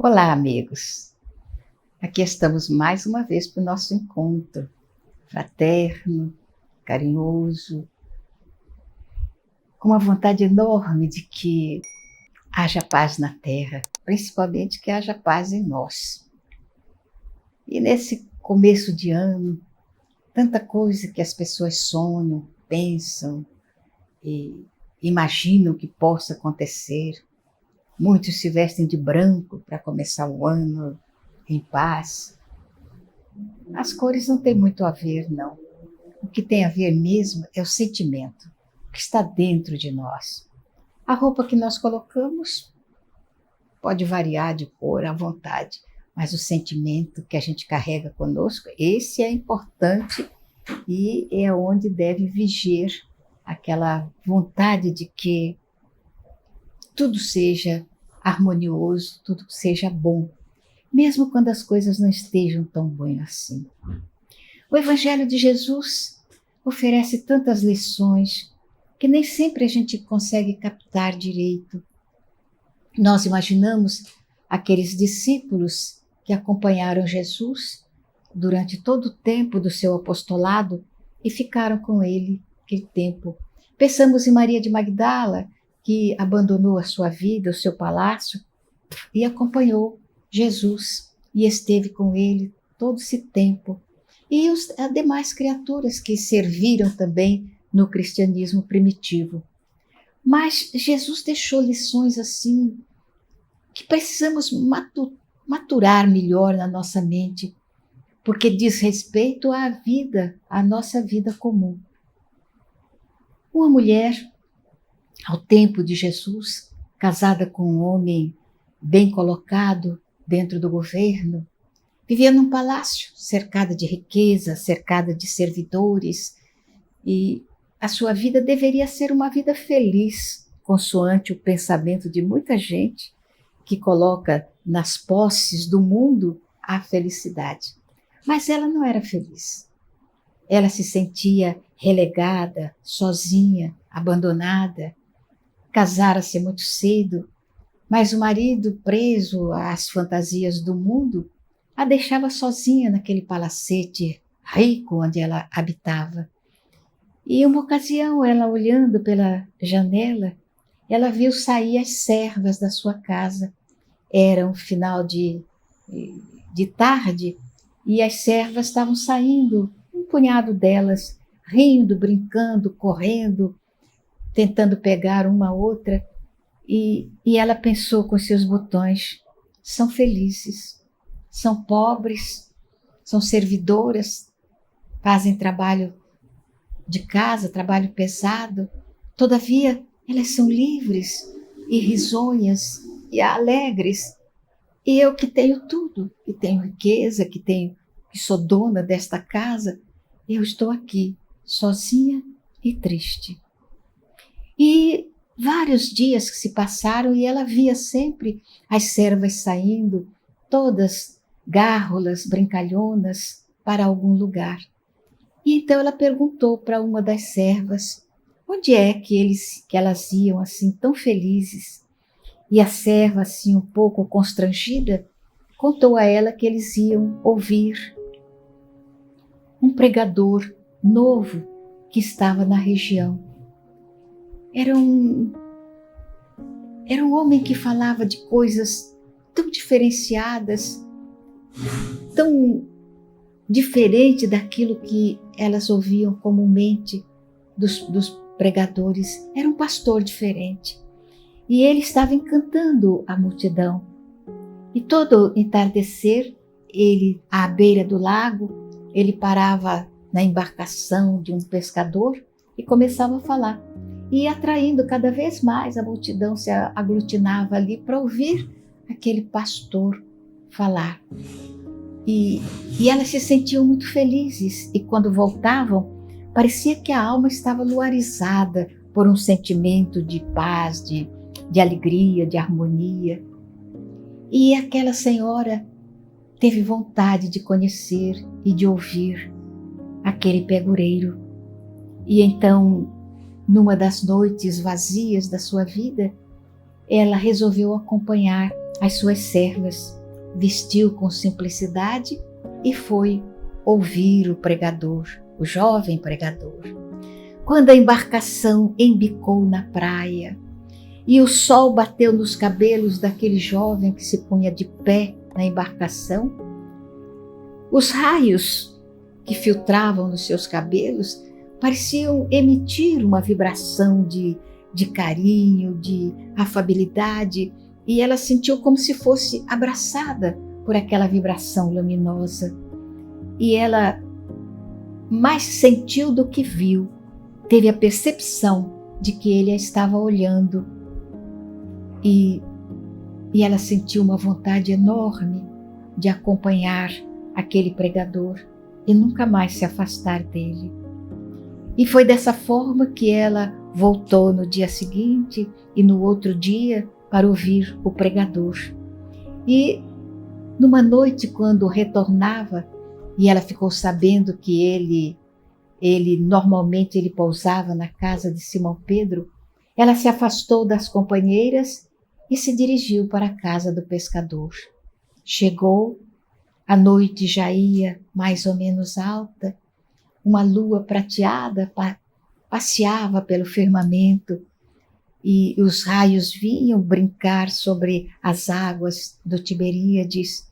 Olá, amigos! Aqui estamos mais uma vez para o nosso encontro fraterno, carinhoso, com uma vontade enorme de que haja paz na Terra, principalmente que haja paz em nós. E nesse começo de ano, tanta coisa que as pessoas sonham, pensam e imaginam que possa acontecer. Muitos se vestem de branco para começar o ano em paz. As cores não têm muito a ver, não. O que tem a ver mesmo é o sentimento que está dentro de nós. A roupa que nós colocamos pode variar de cor à vontade, mas o sentimento que a gente carrega conosco, esse é importante e é onde deve viger aquela vontade de que tudo seja harmonioso, tudo seja bom, mesmo quando as coisas não estejam tão boas assim. O Evangelho de Jesus oferece tantas lições que nem sempre a gente consegue captar direito. Nós imaginamos aqueles discípulos que acompanharam Jesus durante todo o tempo do seu apostolado e ficaram com ele aquele tempo. Pensamos em Maria de Magdala, que abandonou a sua vida, o seu palácio, e acompanhou Jesus e esteve com ele todo esse tempo. E as demais criaturas que serviram também no cristianismo primitivo. Mas Jesus deixou lições assim que precisamos maturar melhor na nossa mente, porque diz respeito à vida, à nossa vida comum. Uma mulher, ao tempo de Jesus, casada com um homem bem colocado dentro do governo, vivia num palácio, cercada de riqueza, cercada de servidores, e a sua vida deveria ser uma vida feliz, consoante o pensamento de muita gente que coloca nas posses do mundo a felicidade. Mas ela não era feliz. Ela se sentia relegada, sozinha, abandonada. Casara-se muito cedo, mas o marido, preso às fantasias do mundo, a deixava sozinha naquele palacete rico onde ela habitava. E uma ocasião, ela olhando pela janela, ela viu sair as servas da sua casa. Era um final de tarde e as servas estavam saindo, um punhado delas, rindo, brincando, correndo, tentando pegar uma outra, e ela pensou com seus botões: são felizes, são pobres, são servidoras, fazem trabalho de casa, trabalho pesado, todavia elas são livres e risonhas e alegres, e eu que tenho tudo, que tenho riqueza, que sou dona desta casa, eu estou aqui, sozinha e triste. E vários dias que se passaram e ela via sempre as servas saindo, todas gárrulas, brincalhonas, para algum lugar. E então ela perguntou para uma das servas onde é que elas iam assim tão felizes. E a serva, assim um pouco constrangida, contou a ela que eles iam ouvir um pregador novo que estava na região. Era um homem que falava de coisas tão diferenciadas, tão diferente daquilo que elas ouviam comumente dos pregadores. Era um pastor diferente. E ele estava encantando a multidão. E todo entardecer, ele, à beira do lago, ele parava na embarcação de um pescador e começava a falar. E atraindo cada vez mais, a multidão se aglutinava ali para ouvir aquele pastor falar. E elas se sentiam muito felizes, e quando voltavam, parecia que a alma estava luarizada por um sentimento de paz, de alegria, de harmonia. E aquela senhora teve vontade de conhecer e de ouvir aquele pegureiro. E então, numa das noites vazias da sua vida, ela resolveu acompanhar as suas servas, vestiu com simplicidade e foi ouvir o pregador, o jovem pregador. Quando a embarcação embicou na praia e o sol bateu nos cabelos daquele jovem que se punha de pé na embarcação, os raios que filtravam nos seus cabelos pareciam emitir uma vibração de carinho, de afabilidade, e ela sentiu como se fosse abraçada por aquela vibração luminosa. E ela mais sentiu do que viu, teve a percepção de que ele a estava olhando. E ela sentiu uma vontade enorme de acompanhar aquele pregador e nunca mais se afastar dele. E foi dessa forma que ela voltou no dia seguinte e no outro dia para ouvir o pregador. E numa noite, quando retornava, e ela ficou sabendo que ele normalmente ele pousava na casa de Simão Pedro, ela se afastou das companheiras e se dirigiu para a casa do pescador. Chegou, a noite já ia mais ou menos alta, uma lua prateada passeava pelo firmamento e os raios vinham brincar sobre as águas do Tiberíades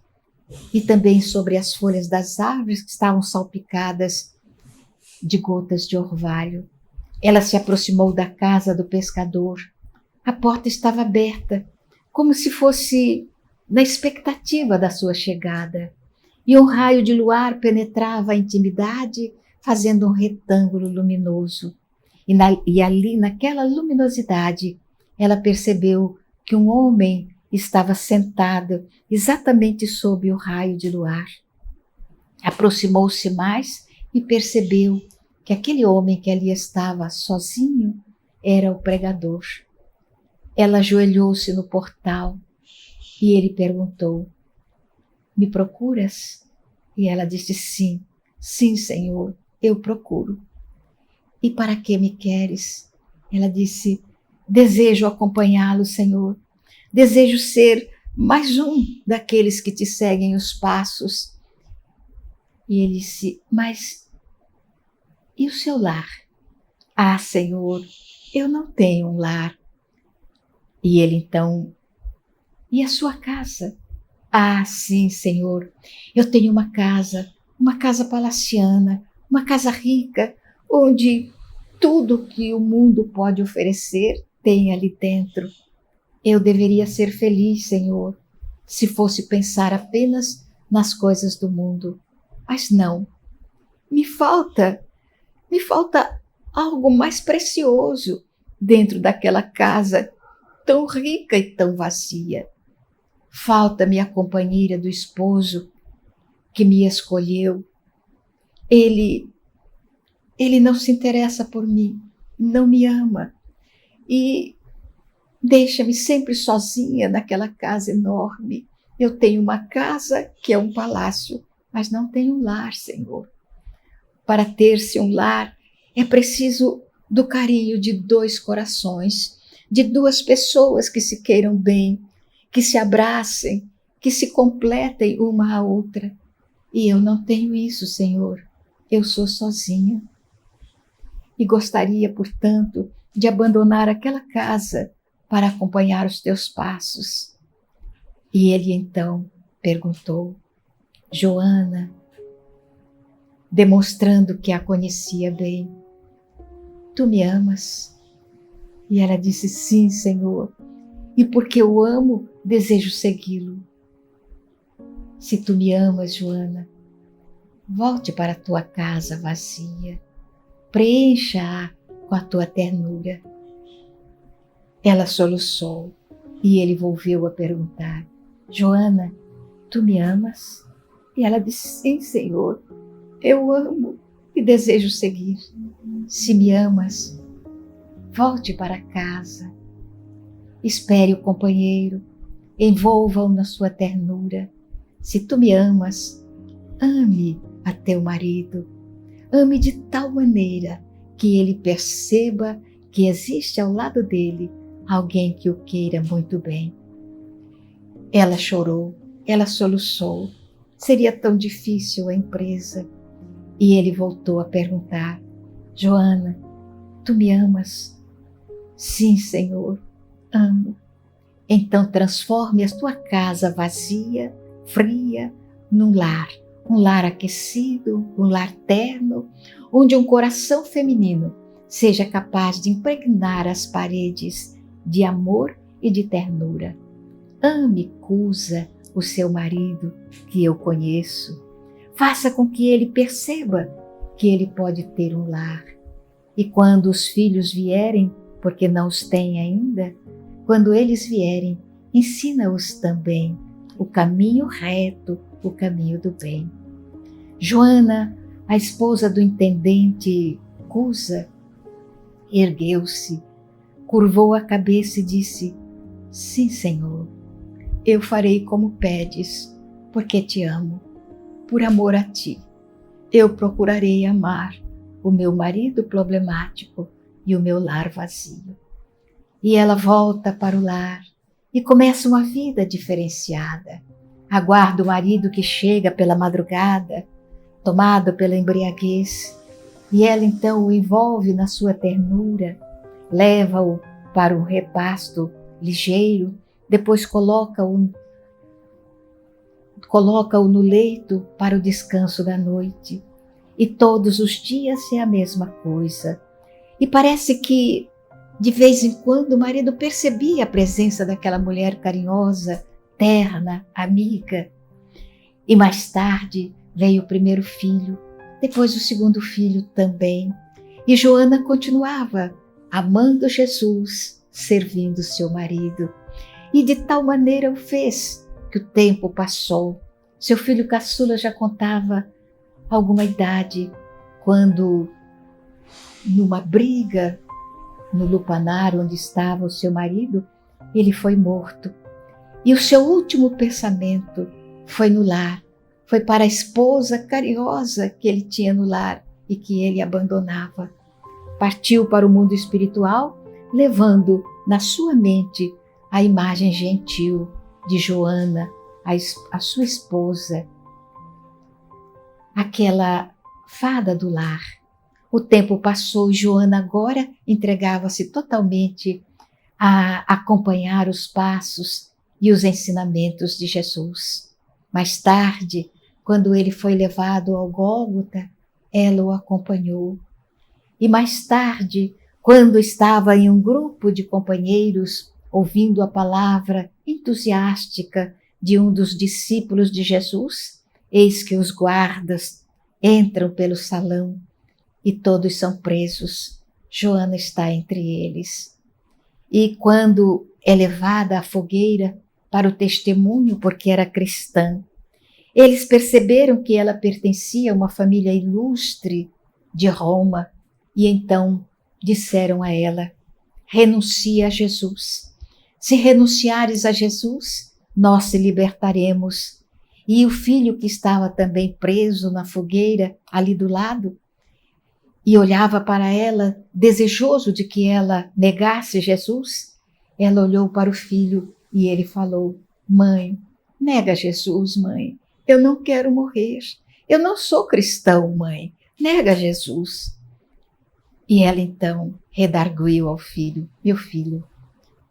e também sobre as folhas das árvores que estavam salpicadas de gotas de orvalho. Ela se aproximou da casa do pescador. A porta estava aberta, como se fosse na expectativa da sua chegada, e um raio de luar penetrava a intimidade, fazendo um retângulo luminoso. E ali, naquela luminosidade, ela percebeu que um homem estava sentado exatamente sob o raio de luar. Aproximou-se mais e percebeu que aquele homem que ali estava sozinho era o pregador. Ela ajoelhou-se no portal e ele perguntou: "Me procuras?" E ela disse: "Sim, sim, Senhor, eu procuro." "E para que me queres?" Ela disse: "Desejo acompanhá-lo, Senhor. Desejo ser mais um daqueles que te seguem os passos." E ele disse: "Mas e o seu lar?" "Ah, Senhor, eu não tenho um lar." E ele então: "E a sua casa?" "Ah, sim, Senhor, eu tenho uma casa palaciana, uma casa rica, onde tudo que o mundo pode oferecer tem ali dentro. Eu deveria ser feliz, Senhor, se fosse pensar apenas nas coisas do mundo. Mas não, me falta algo mais precioso dentro daquela casa tão rica e tão vazia. Falta-me a companheira do esposo que me escolheu. Ele não se interessa por mim, não me ama e deixa-me sempre sozinha naquela casa enorme. Eu tenho uma casa que é um palácio, mas não tenho um lar, Senhor. Para ter-se um lar, é preciso do carinho de dois corações, de duas pessoas que se queiram bem, que se abracem, que se completem uma à outra. E eu não tenho isso, Senhor. Eu sou sozinha. E gostaria, portanto, de abandonar aquela casa para acompanhar os teus passos." E ele então perguntou: "Joana," demonstrando que a conhecia bem, "tu me amas?" E ela disse: "Sim, Senhor, e porque eu amo, desejo segui-lo." "Se tu me amas, Joana, volte para a tua casa vazia, preencha-a com a tua ternura." Ela soluçou e ele volveu a perguntar: "Joana, tu me amas?" E ela disse: "Sim, Senhor, eu amo e desejo seguir." "Se me amas, volte para casa, espere o companheiro, envolva-o na sua ternura. Se tu me amas, ame a teu marido, ame de tal maneira que ele perceba que existe ao lado dele alguém que o queira muito bem." Ela chorou, ela soluçou. Seria tão difícil a empresa. E ele voltou a perguntar: Joana, tu me amas? Sim, Senhor, amo. Então transforme a tua casa vazia, fria, num lar. Um lar aquecido, um lar terno, onde um coração feminino seja capaz de impregnar as paredes de amor e de ternura. Ame, Cusa, o seu marido, que eu conheço. Faça com que ele perceba que ele pode ter um lar. E quando os filhos vierem, porque não os tem ainda, quando eles vierem, ensina-os também o caminho reto, o caminho do bem. Joana, a esposa do intendente Cusa, ergueu-se, curvou a cabeça e disse: Sim, Senhor, eu farei como pedes, porque te amo. Por amor a ti, eu procurarei amar o meu marido problemático e o meu lar vazio. E ela volta para o lar e começa uma vida diferenciada. Aguarda o marido que chega pela madrugada, tomado pela embriaguez, e ela então o envolve na sua ternura, leva-o para um repasto ligeiro, depois coloca-o no leito para o descanso da noite. E todos os dias é a mesma coisa. E parece que, de vez em quando, o marido percebia a presença daquela mulher carinhosa, terna, amiga. E mais tarde veio o primeiro filho, depois o segundo filho também. E Joana continuava amando Jesus, servindo seu marido. E de tal maneira o fez que o tempo passou. Seu filho caçula já contava alguma idade, quando, numa briga no lupanar onde estava o seu marido, ele foi morto. E o seu último pensamento foi no lar, foi para a esposa carinhosa que ele tinha no lar e que ele abandonava. Partiu para o mundo espiritual, levando na sua mente a imagem gentil de Joana, a sua esposa, aquela fada do lar. O tempo passou e Joana agora entregava-se totalmente a acompanhar os passos e os ensinamentos de Jesus. Mais tarde, quando ele foi levado ao Gólgota, ela o acompanhou. E mais tarde, quando estava em um grupo de companheiros, ouvindo a palavra entusiástica de um dos discípulos de Jesus, eis que os guardas entram pelo salão e todos são presos. Joana está entre eles. E quando é levada à fogueira para o testemunho, porque era cristã, eles perceberam que ela pertencia a uma família ilustre de Roma e então disseram a ela: renuncia a Jesus. Se renunciares a Jesus, nós te libertaremos. E o filho que estava também preso na fogueira, ali do lado, e olhava para ela, desejoso de que ela negasse Jesus, ela olhou para o filho e ele falou: mãe, nega Jesus, mãe, eu não quero morrer. Eu não sou cristão, mãe, nega Jesus. E ela então redarguiu ao filho: meu filho,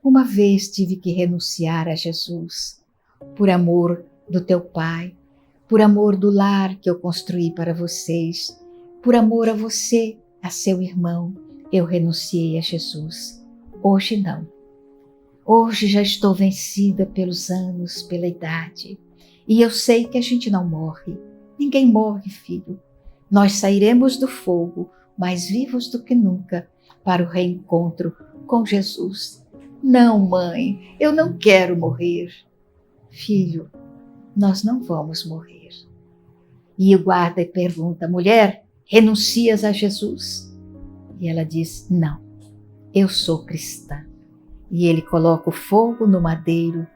uma vez tive que renunciar a Jesus, por amor do teu pai, por amor do lar que eu construí para vocês, por amor a você, a seu irmão, eu renunciei a Jesus. Hoje não. Hoje já estou vencida pelos anos, pela idade. E eu sei que a gente não morre. Ninguém morre, filho. Nós sairemos do fogo, mais vivos do que nunca, para o reencontro com Jesus. Não, mãe, eu não quero morrer. Filho, nós não vamos morrer. E o guarda pergunta: mulher, renuncias a Jesus? E ela diz: não, eu sou cristã. E ele coloca o fogo no madeiro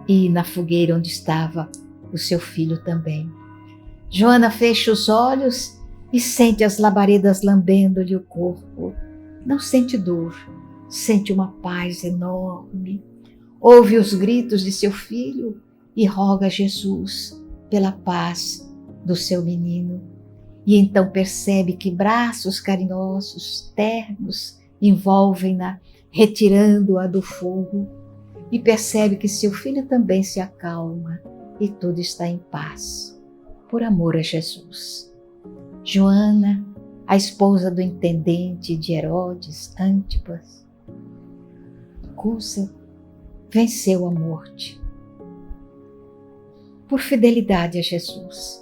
e na fogueira onde estava o seu filho também. Joana fecha os olhos e sente as labaredas lambendo-lhe o corpo. Não sente dor, sente uma paz enorme, ouve os gritos de seu filho e roga a Jesus pela paz do seu menino. E então percebe que braços carinhosos, ternos, envolvem-na, retirando-a do fogo. E percebe que seu filho também se acalma e tudo está em paz, por amor a Jesus. Joana, a esposa do intendente de Herodes, Antipas, Cusa, venceu a morte por fidelidade a Jesus,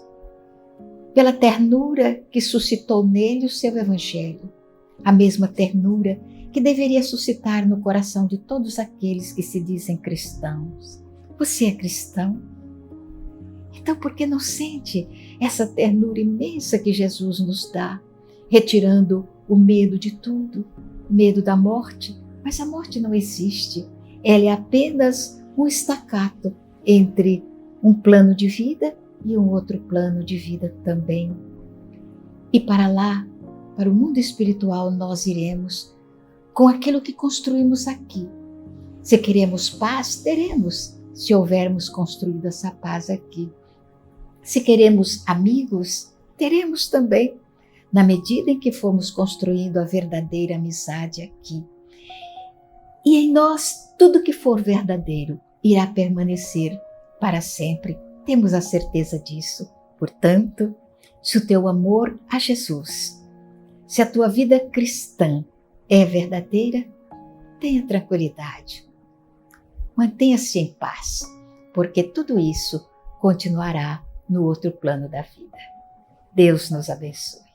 pela ternura que suscitou nele o seu evangelho, a mesma ternura que deveria suscitar no coração de todos aqueles que se dizem cristãos. Você é cristão? Então por que não sente essa ternura imensa que Jesus nos dá, retirando o medo de tudo, medo da morte? Mas a morte não existe, ela é apenas um estacato entre um plano de vida e um outro plano de vida também. E para lá, para o mundo espiritual, nós iremos com aquilo que construímos aqui. Se queremos paz, teremos, se houvermos construído essa paz aqui. Se queremos amigos, teremos também, na medida em que formos construindo a verdadeira amizade aqui. E em nós, tudo que for verdadeiro irá permanecer para sempre. Temos a certeza disso. Portanto, se o teu amor a Jesus, se a tua vida cristã é verdadeira, tenha tranquilidade. Mantenha-se em paz, porque tudo isso continuará no outro plano da vida. Deus nos abençoe.